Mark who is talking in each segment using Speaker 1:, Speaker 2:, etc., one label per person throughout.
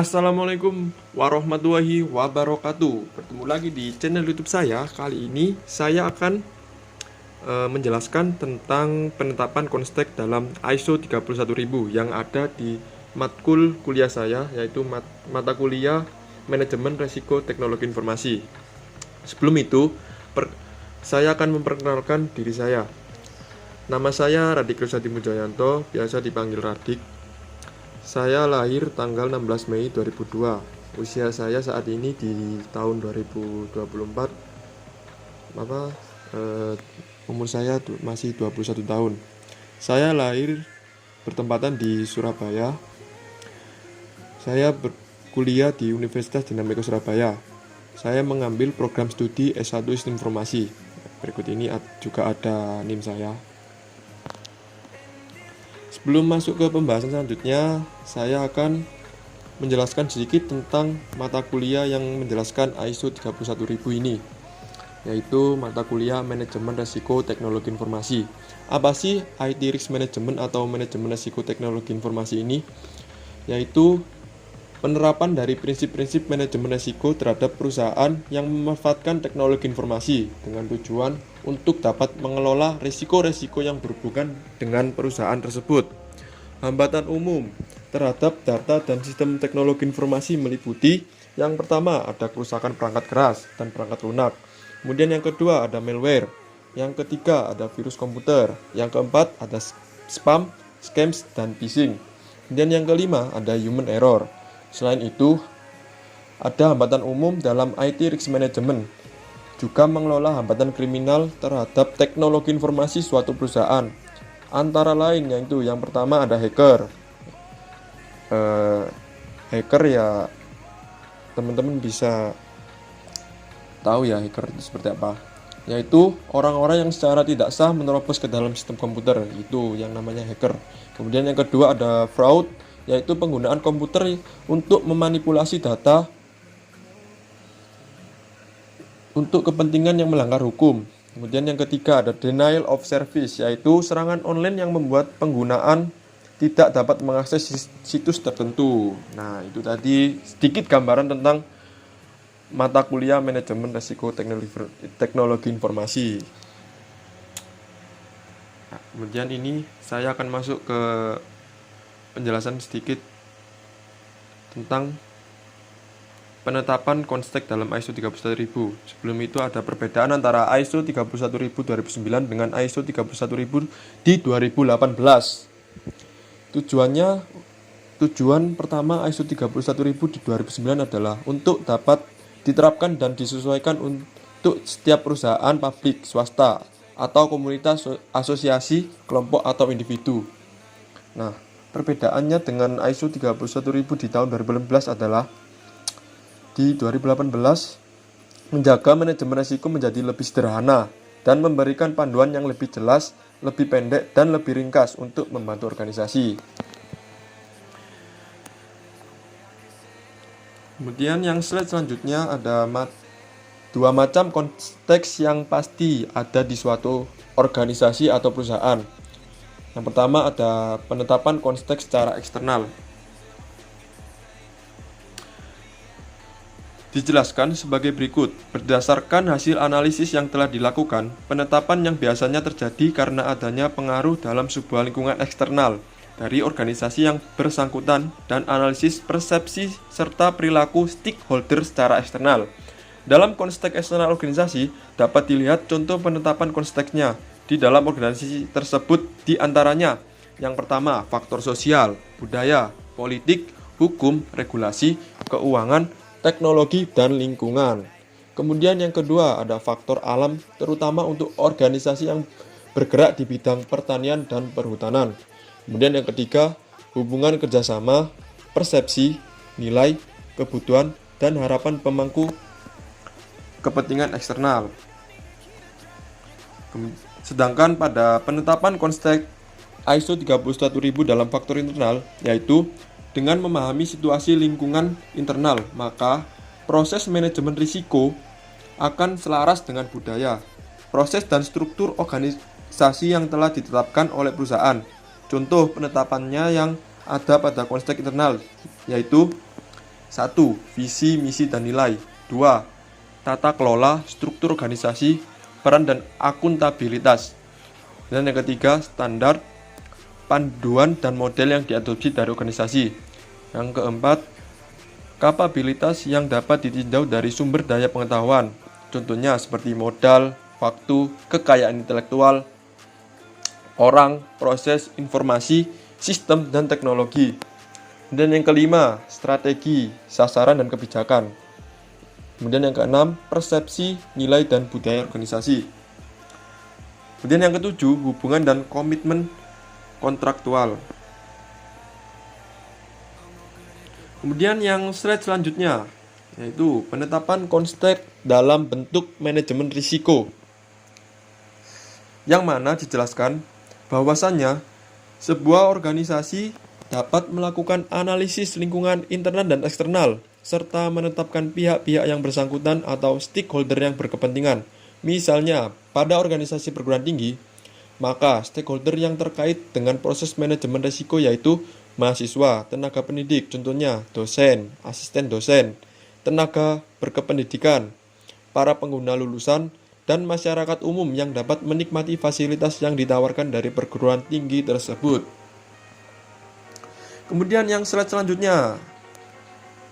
Speaker 1: Assalamualaikum warahmatullahi wabarakatuh. Bertemu lagi di channel YouTube saya. Kali ini saya akan menjelaskan tentang penetapan konstek dalam ISO 31000 yang ada di matkul kuliah saya, yaitu mata kuliah Manajemen Resiko Teknologi Informasi. Sebelum itu, saya akan memperkenalkan diri saya. Nama saya Radik Rusadi Mujayanto, biasa dipanggil Radik. Saya lahir tanggal 16 Mei 2002. Usia saya saat ini di tahun 2024. Umur saya masih 21 tahun. Saya lahir bertempatan di Surabaya. Saya berkuliah di Universitas Dinamika Surabaya. Saya mengambil program studi S1 Sistem Informasi. Berikut ini juga ada NIM saya. Sebelum masuk ke pembahasan selanjutnya, saya akan menjelaskan sedikit tentang mata kuliah yang menjelaskan ISO 31000 ini, yaitu mata kuliah Manajemen Resiko Teknologi Informasi. Apa sih IT Risk Management atau Manajemen Resiko Teknologi Informasi ini? Yaitu penerapan dari prinsip-prinsip manajemen resiko terhadap perusahaan yang memanfaatkan teknologi informasi dengan tujuan untuk dapat mengelola risiko-risiko yang berhubungan dengan perusahaan tersebut. Hambatan umum terhadap data dan sistem teknologi informasi meliputi: yang pertama ada kerusakan perangkat keras dan perangkat lunak, kemudian yang kedua ada malware, yang ketiga ada virus komputer, yang keempat ada spam, scams, dan phishing, dan yang kelima ada human error. Selain itu, ada hambatan umum dalam IT Risk Management, juga mengelola hambatan kriminal terhadap teknologi informasi suatu perusahaan. Antara lain yaitu yang pertama ada hacker. Hacker ya teman-teman bisa tahu ya hacker itu seperti apa. Yaitu orang-orang yang secara tidak sah menerobos ke dalam sistem komputer, itu yang namanya hacker. Kemudian yang kedua ada fraud, yaitu penggunaan komputer untuk memanipulasi data untuk kepentingan yang melanggar hukum. Kemudian yang ketiga ada denial of service, yaitu serangan online yang membuat penggunaan tidak dapat mengakses situs tertentu. Nah, itu tadi sedikit gambaran tentang mata kuliah Manajemen Resiko Teknologi Informasi. Nah, kemudian ini saya akan masuk ke penjelasan sedikit tentang penetapan konstek dalam ISO 31000. Sebelum itu ada perbedaan antara ISO 31000 2009 dengan ISO 31000 di 2018. Tujuan pertama ISO 31000 di 2009 adalah untuk dapat diterapkan dan disesuaikan untuk setiap perusahaan publik, swasta, atau komunitas, asosiasi, kelompok, atau individu. Nah, perbedaannya dengan ISO 31000 di tahun 2018 adalah di 2018 menjaga manajemen risiko menjadi lebih sederhana dan memberikan panduan yang lebih jelas, lebih pendek, dan lebih ringkas untuk membantu organisasi. Kemudian yang slide selanjutnya ada dua macam konteks yang pasti ada di suatu organisasi atau perusahaan. Yang pertama ada penetapan konteks secara eksternal. Dijelaskan sebagai berikut. Berdasarkan hasil analisis yang telah dilakukan, penetapan yang biasanya terjadi karena adanya pengaruh dalam sebuah lingkungan eksternal dari organisasi yang bersangkutan dan analisis persepsi serta perilaku stakeholder secara eksternal. Dalam konteks eksternal organisasi dapat dilihat contoh penetapan konteksnya di dalam organisasi tersebut, di antaranya yang pertama faktor sosial, budaya, politik, hukum, regulasi, keuangan, teknologi, dan lingkungan. Kemudian yang kedua ada faktor alam, terutama untuk organisasi yang bergerak di bidang pertanian dan perhutanan. Kemudian yang ketiga hubungan kerjasama, persepsi, nilai, kebutuhan, dan harapan pemangku kepentingan eksternal. Sedangkan pada penetapan konstek ISO 31000 dalam faktor internal, yaitu dengan memahami situasi lingkungan internal, maka proses manajemen risiko akan selaras dengan budaya, proses dan struktur organisasi yang telah ditetapkan oleh perusahaan. Contoh penetapannya yang ada pada konstek internal, yaitu 1. Visi, misi, dan nilai. 2. Tata kelola, struktur organisasi, peran dan akuntabilitas. Dan yang ketiga, standar, panduan, dan model yang diadopsi dari organisasi. Yang keempat, kapabilitas yang dapat ditinjau dari sumber daya pengetahuan. Contohnya seperti modal, waktu, kekayaan intelektual, orang, proses, informasi, sistem, dan teknologi. Dan yang kelima, strategi, sasaran, dan kebijakan. Kemudian yang keenam, persepsi, nilai, dan budaya organisasi. Kemudian yang ketujuh, hubungan dan komitmen kontraktual. Kemudian yang slide selanjutnya, yaitu penetapan konsep dalam bentuk manajemen risiko. Yang mana dijelaskan bahwasannya sebuah organisasi dapat melakukan analisis lingkungan internal dan eksternal, serta menetapkan pihak-pihak yang bersangkutan atau stakeholder yang berkepentingan. Misalnya, pada organisasi perguruan tinggi, maka stakeholder yang terkait dengan proses manajemen risiko yaitu mahasiswa, tenaga pendidik, contohnya dosen, asisten dosen, tenaga berkependidikan, para pengguna lulusan, dan masyarakat umum yang dapat menikmati fasilitas yang ditawarkan dari perguruan tinggi tersebut. Kemudian yang slide selanjutnya,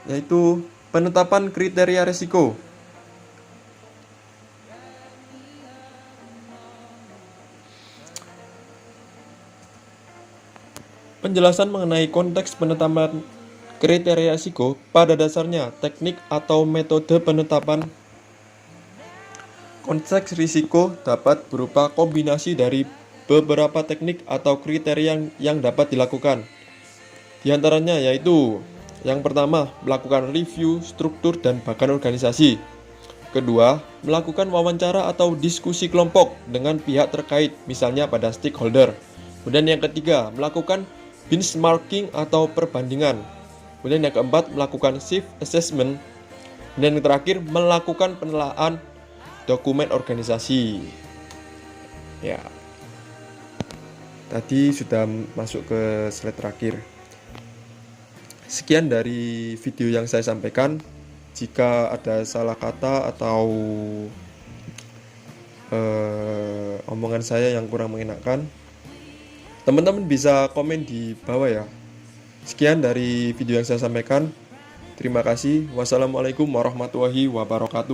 Speaker 1: yaitu penetapan kriteria risiko. Penjelasan mengenai konteks penetapan kriteria risiko pada dasarnya teknik atau metode penetapan konteks risiko dapat berupa kombinasi dari beberapa teknik atau kriteria yang dapat dilakukan. Di antaranya yaitu yang pertama, melakukan review struktur dan bagan organisasi. Kedua, melakukan wawancara atau diskusi kelompok dengan pihak terkait, misalnya pada stakeholder. Kemudian yang ketiga, melakukan benchmarking atau perbandingan. Kemudian yang keempat, melakukan shift assessment. Dan yang terakhir, melakukan penelaahan dokumen organisasi. Ya, tadi sudah masuk ke slide terakhir. Sekian dari video yang saya sampaikan. Jika ada salah kata atau omongan saya yang kurang mengenakan, teman-teman bisa komen di bawah ya. Sekian dari video yang saya sampaikan. Terima kasih. Wassalamualaikum warahmatullahi wabarakatuh.